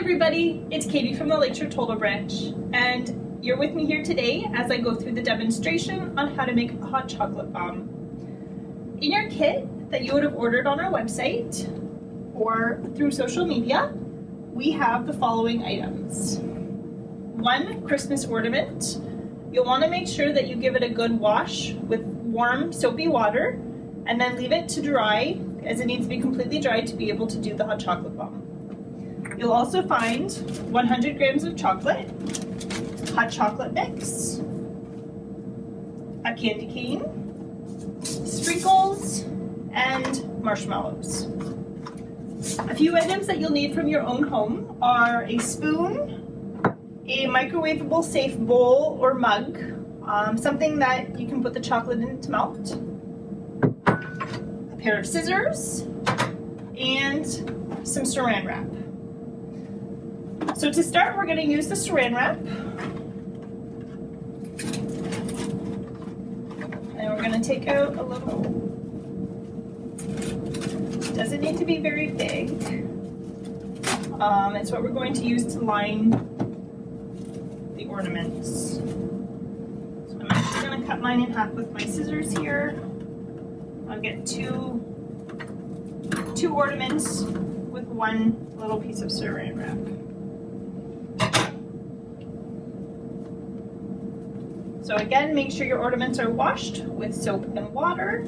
everybody, it's Katie from the Lakeshore Total Branch, and you're with me here today as I go through the demonstration on how to make a hot chocolate bomb. In your kit that you would have ordered on our website or through social media, we have the following items. 1 Christmas ornament. You'll want to make sure that you give it a good wash with warm soapy water and then leave it to dry, as it needs to be completely dry to be able to do the hot chocolate bomb. You'll also find 100 grams of chocolate, hot chocolate mix, a candy cane, sprinkles, and marshmallows. A few items that you'll need from your own home are a spoon, a microwavable safe bowl or mug, something that you can put the chocolate in to melt, a pair of scissors, and some saran wrap. So to start, we're going to use the saran wrap. And we're going to take out a little, doesn't need to be very big. It's what we're going to use to line the ornaments. So I'm actually going to cut mine in half with my scissors here. I'll get two ornaments with one little piece of saran wrap. So again, make sure your ornaments are washed with soap and water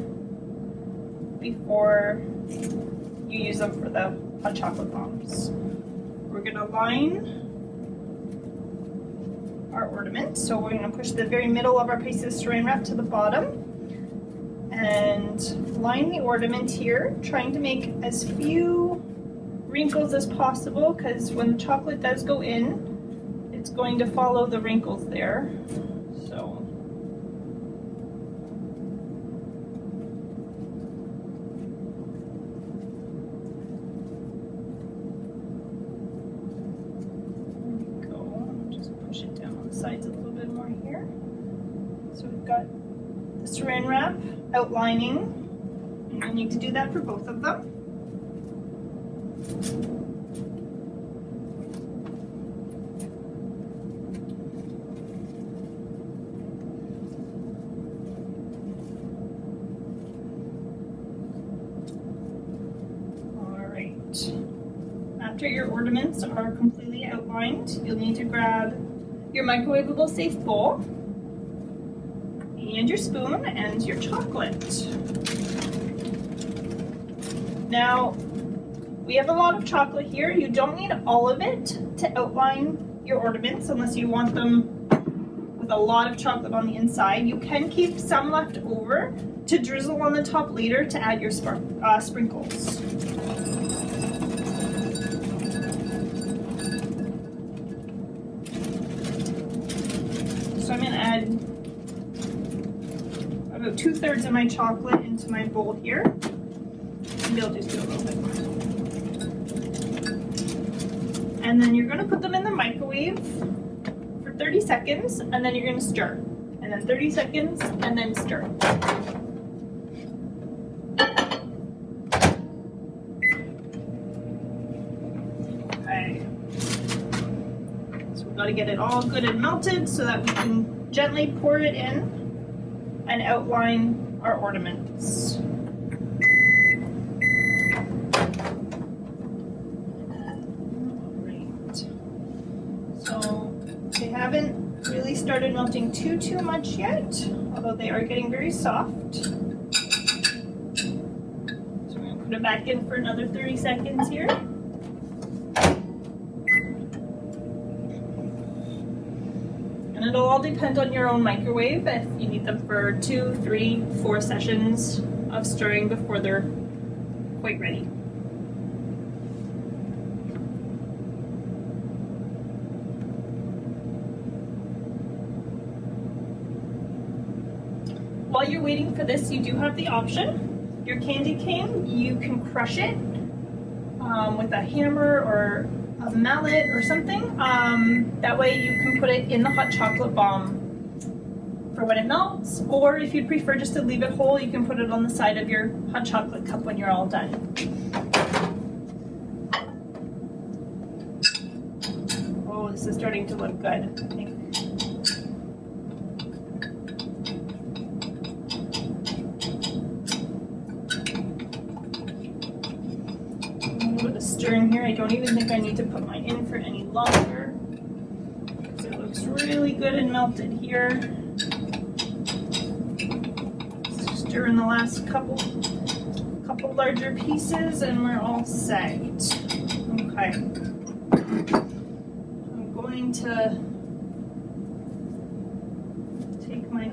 before you use them for the hot chocolate bombs. We're going to line our ornament. So we're going to push the very middle of our piece of saran wrap to the bottom and line the ornament here, trying to make as few wrinkles as possible, because when the chocolate does go in, it's going to follow the wrinkles there. So push it down on the sides a little bit more here. So we've got the saran wrap outlining, and I need to do that for both of them. All right. After your ornaments are completely outlined, you'll need to grab your microwavable safe bowl and your spoon and your chocolate. Now, we have a lot of chocolate here. You don't need all of it to outline your ornaments unless you want them with a lot of chocolate on the inside. You can keep some left over to drizzle on the top later to add your sprinkles. So I'm going to add about 2/3 of my chocolate into my bowl here. Maybe I'll just do a little bit more. And then you're going to put them in the microwave for 30 seconds, and then you're going to stir. And then 30 seconds, and then stir. Okay. So we've got to get it all good and melted so that we can gently pour it in and outline our ornaments. Alright. So they haven't really started melting too much yet, although they are getting very soft. So we're going to put it back in for another 30 seconds here. And it'll all depend on your own microwave if you need them for 2, 3, 4 sessions of stirring before they're quite ready. While you're waiting for this, you do have the option. Your candy cane, you can crush it with a hammer or a mallet or something. That way you can put it in the hot chocolate bomb for when it melts, or if you'd prefer just to leave it whole, you can put it on the side of your hot chocolate cup when you're all done. this is starting to look good, I think. A little bit of stirring here. I don't even think I need to put mine in for any longer, because it looks really good and melted here. Stir in the last couple larger pieces and we're all set. Okay. I'm going to take my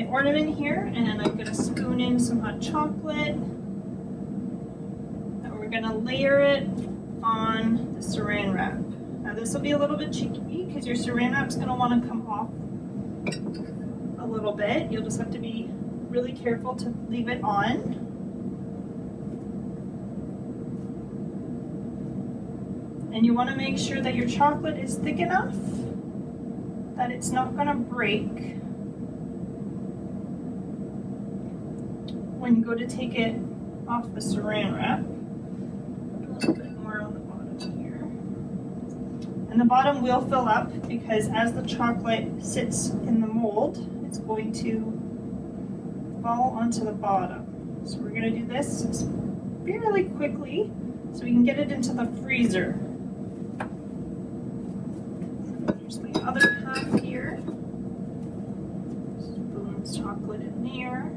ornament here and I'm going to spoon in some hot chocolate and we're going to layer it on the saran wrap. Now this will be a little bit cheeky because your saran wrap's going to want to come off a little bit. You'll just have to be really careful to leave it on. And you want to make sure that your chocolate is thick enough that it's not going to break when you go to take it off the saran wrap. A little bit more on the bottom here. And the bottom will fill up because as the chocolate sits in the mold, it's going to fall onto the bottom. So we're going to do this fairly quickly so we can get it into the freezer. Here's my other half here. Spoon chocolate in there.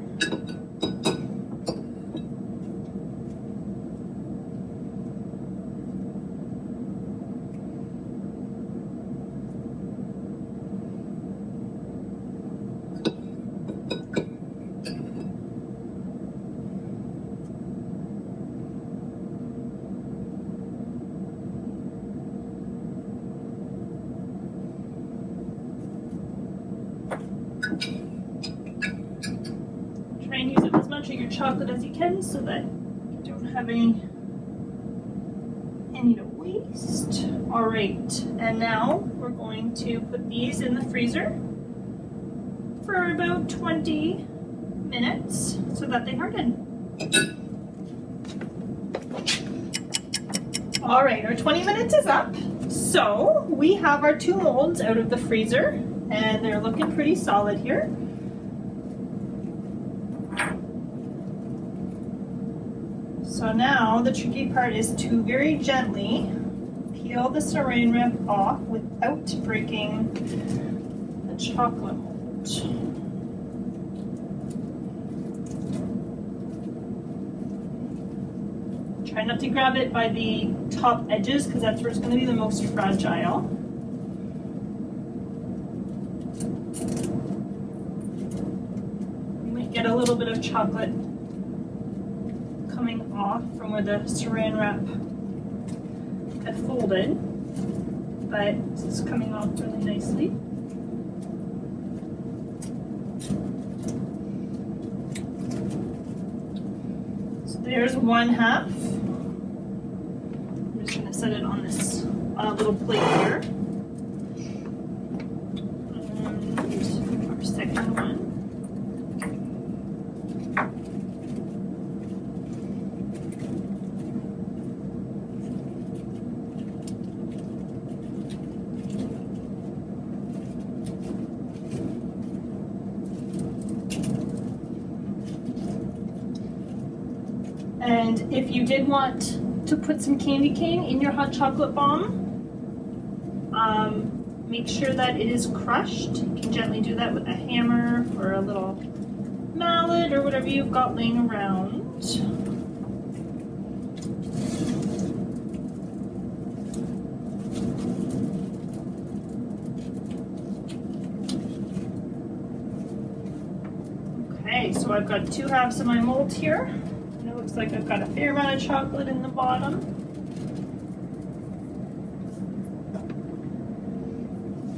Try and use up as much of your chocolate as you can so that you don't have any to waste. All right, and now we're going to put these in the freezer for about 20 minutes so that they harden. All right, our 20 minutes is up. So we have our 2 molds out of the freezer and they're looking pretty solid here. So now the tricky part is to very gently peel the saran wrap off without breaking the chocolate mold. Try not to grab it by the top edges because that's where it's going to be the most fragile. You might get a little bit of chocolate coming off from where the saran wrap had folded, but it's coming off really nicely. So there's one half. I'm just going to set it on a little plate here. And our second one. And if you did want to put some candy cane in your hot chocolate bomb, make sure that it is crushed. You can gently do that with a hammer or a little mallet or whatever you've got laying around. Okay, so I've got 2 halves of my mold here. Looks like I've got a fair amount of chocolate in the bottom.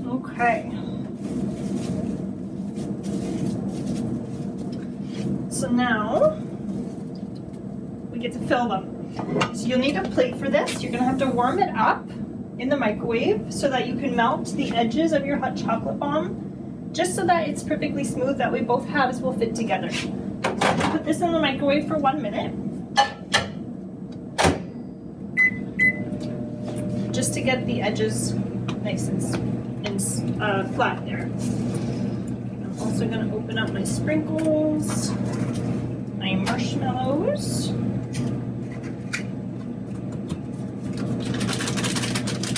Okay. So now we get to fill them. So you'll need a plate for this. You're gonna have to warm it up in the microwave so that you can melt the edges of your hot chocolate bomb, just so that it's perfectly smooth, that way both halves will fit together. Put this in the microwave for 1 minute. just to get the edges nice and flat there. I'm also going to open up my sprinkles, my marshmallows,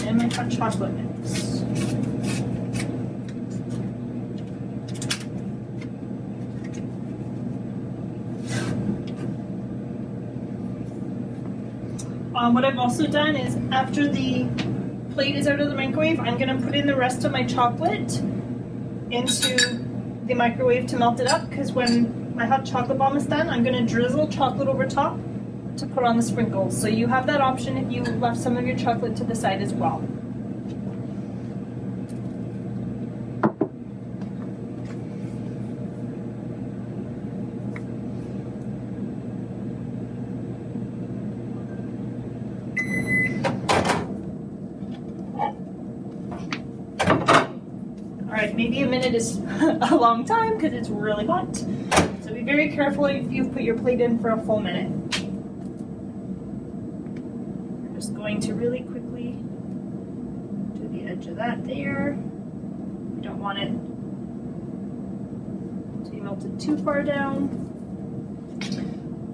and my hot chocolate mix. What I've also done is after the plate is out of the microwave, I'm going to put in the rest of my chocolate into the microwave to melt it up, because when my hot chocolate bomb is done, I'm going to drizzle chocolate over top to put on the sprinkles. So you have that option if you left some of your chocolate to the side as well. Alright, maybe a minute is a long time because it's really hot. So be very careful if you put your plate in for a full minute. We're just going to really quickly do the edge of that there. You don't want it to be melted too far down.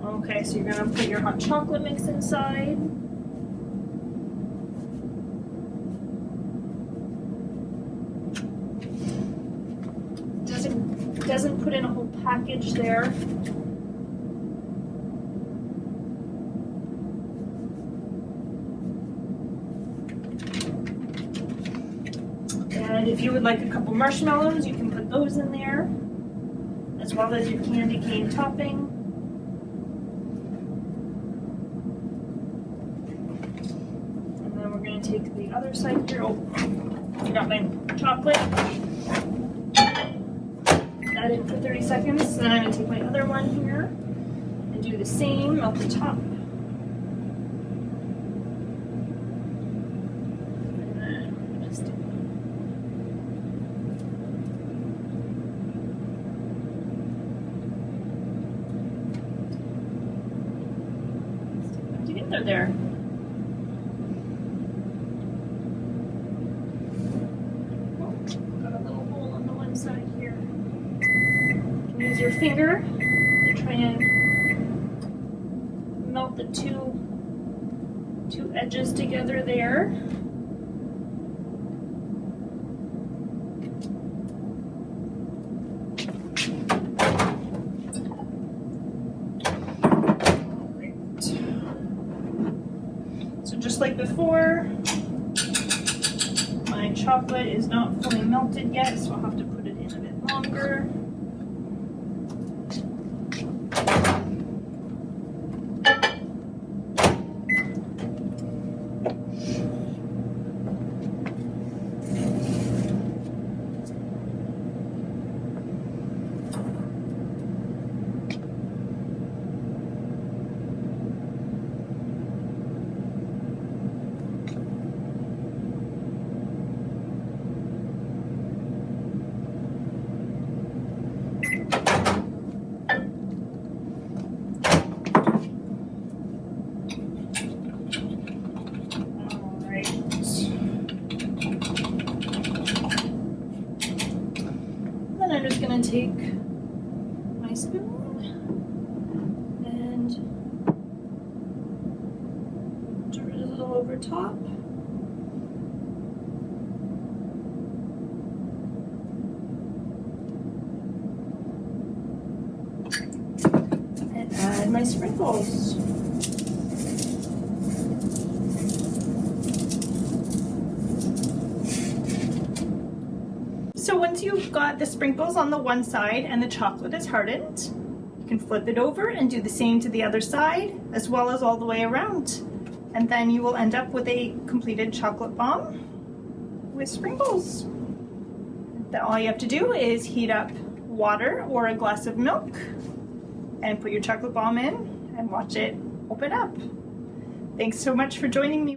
Okay, so you're going to put your hot chocolate mix inside. Doesn't put in a whole package there. And if you would like a couple marshmallows, you can put those in there, as well as your candy cane topping. And then we're going to take the other side here. Oh, I got my chocolate. That in for 30 seconds. Then I'm going to take my other one here and do the same, melt the top. And then just do stick them together there. Oh, got a little hole on the one side here. Use your finger to try and melt the two edges together there. Great. So just like before, my chocolate is not fully melted yet, so I'll have to put it in a bit longer. I'm just going to take my spoon and drizzle over top. And add my sprinkles. So once you've got the sprinkles on the one side and the chocolate is hardened, you can flip it over and do the same to the other side, as well as all the way around. And then you will end up with a completed chocolate bomb with sprinkles. All you have to do is heat up water or a glass of milk and put your chocolate bomb in and watch it open up. Thanks so much for joining me.